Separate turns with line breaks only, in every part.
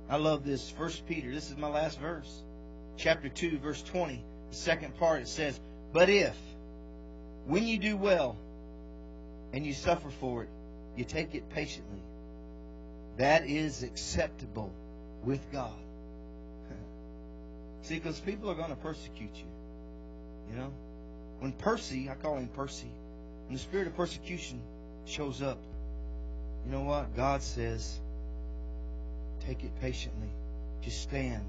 I love this. 1 Peter, this is my last verse. Chapter 2, verse 20. The second part, it says, "But if, when you do well, and you suffer for it, you take it patiently, that is acceptable with God." See, because people are going to persecute you. You know? When Percy, I call him Percy, when the spirit of persecution shows up, you know what? God says, take it patiently. Just stand,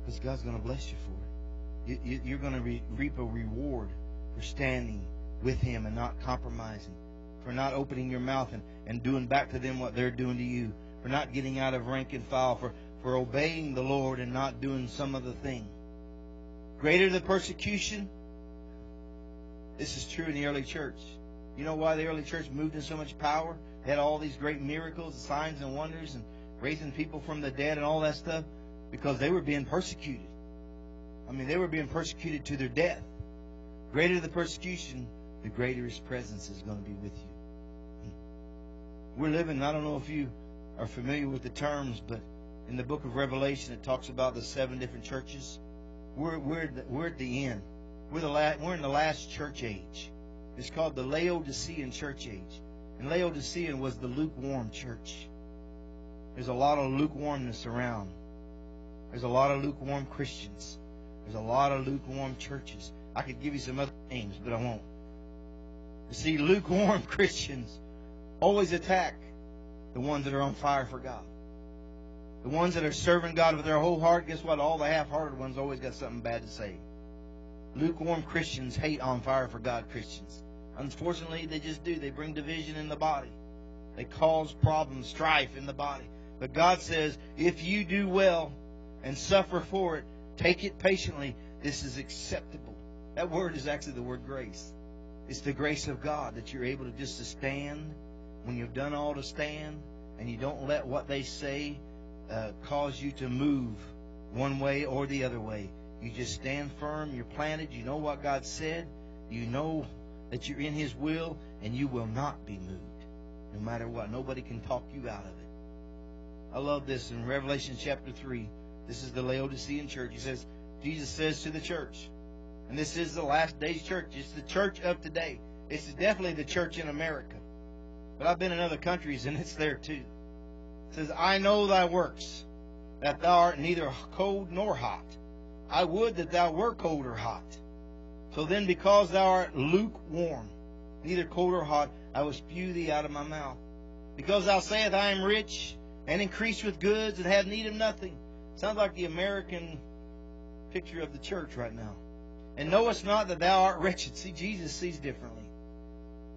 because God's going to bless you for it. You're going to reap a reward for standing with Him and not compromising, for not opening your mouth and doing back to them what they're doing to you, for not getting out of rank and file, for obeying the Lord and not doing some other thing. Greater the persecution. This is true in the early church. You know why the early church moved in so much power? Had all these great miracles, signs and wonders, and raising people from the dead and all that stuff? Because they were being persecuted. I mean, they were being persecuted to their death. Greater the persecution, the greater His presence is going to be with you. We're living, I don't know if you are familiar with the terms, but in the book of Revelation, it talks about the 7 different churches. We're at the end. We're in the last church age. It's called the Laodicean church age. And Laodicean was the lukewarm church. There's a lot of lukewarmness around. There's a lot of lukewarm Christians. There's a lot of lukewarm churches. I could give you some other names, but I won't. You see, lukewarm Christians always attack the ones that are on fire for God. The ones that are serving God with their whole heart, guess what? All the half-hearted ones always got something bad to say. Lukewarm Christians hate on fire for God Christians. Unfortunately, they just do. They bring division in the body. They cause problems, strife in the body. But God says, if you do well and suffer for it, take it patiently. This is acceptable. That word is actually the word grace. It's the grace of God that you're able to just to stand when you've done all to stand, and you don't let what they say cause you to move one way or the other way. You just stand firm. You're planted. You know what God said. You know that you're in His will, and you will not be moved, no matter what. Nobody can talk you out of it. I love this in Revelation chapter 3. This is the Laodicean church. He says, Jesus says to the church, and this is the last days church. It's the church of today. It's definitely the church in America. But I've been in other countries, and it's there too. It says, I know thy works, that thou art neither cold nor hot. I would that thou were cold or hot. So then, because thou art lukewarm, neither cold or hot, I will spew thee out of my mouth. Because thou sayest, I am rich, and increase with goods, and have need of nothing. Sounds like the American picture of the church right now. And knowest not that thou art wretched. See, Jesus sees differently.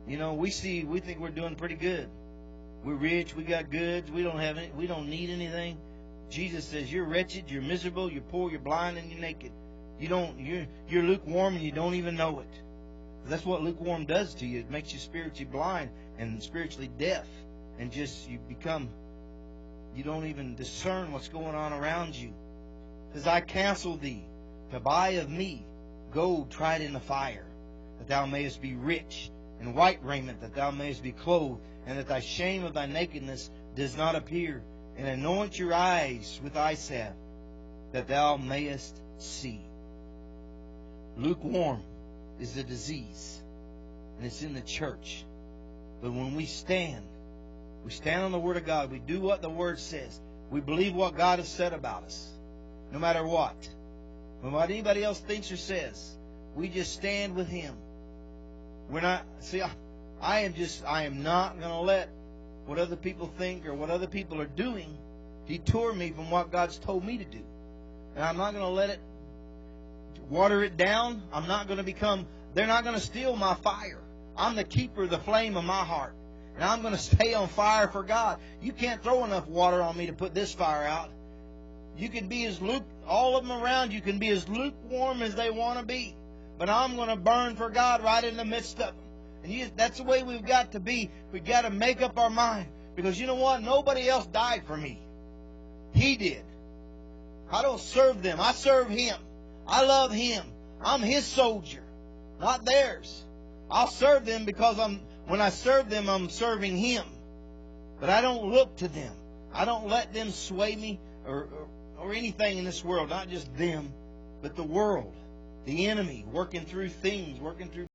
You know, we think we're doing pretty good. We're rich, we got goods, we don't need anything. Jesus says, you're wretched, you're miserable, you're poor, you're blind, and you're naked. You're lukewarm and you don't even know it. That's what lukewarm does to you. It makes you spiritually blind and spiritually deaf, and just you don't even discern what's going on around you. It says, I counsel thee to buy of me gold tried in the fire, that thou mayest be rich, and white raiment, that thou mayest be clothed, and that thy shame of thy nakedness does not appear, and anoint your eyes with eye salve, that thou mayest see. Lukewarm is the disease, and it's in the church. But when we stand on the Word of God, we do what the Word says, we believe what God has said about us, no matter what. When what anybody else thinks or says, we just stand with Him. We're not, see, I am not going to let what other people think or what other people are doing detour me from what God's told me to do. And I'm not going to let it water it down. They're not going to steal my fire. I'm the keeper of the flame of my heart. And I'm going to stay on fire for God. You can't throw enough water on me to put this fire out. You can be all of them around you can be as lukewarm as they want to be. But I'm going to burn for God right in the midst of them. And that's the way we've got to be. We've got to make up our mind. Because you know what? Nobody else died for me. He did. I don't serve them. I serve Him. I love Him. I'm His soldier, not theirs. I'll serve them because when I serve them, I'm serving Him. But I don't look to them. I don't let them sway me. or anything in this world, not just them, but the world, the enemy, working through things, working through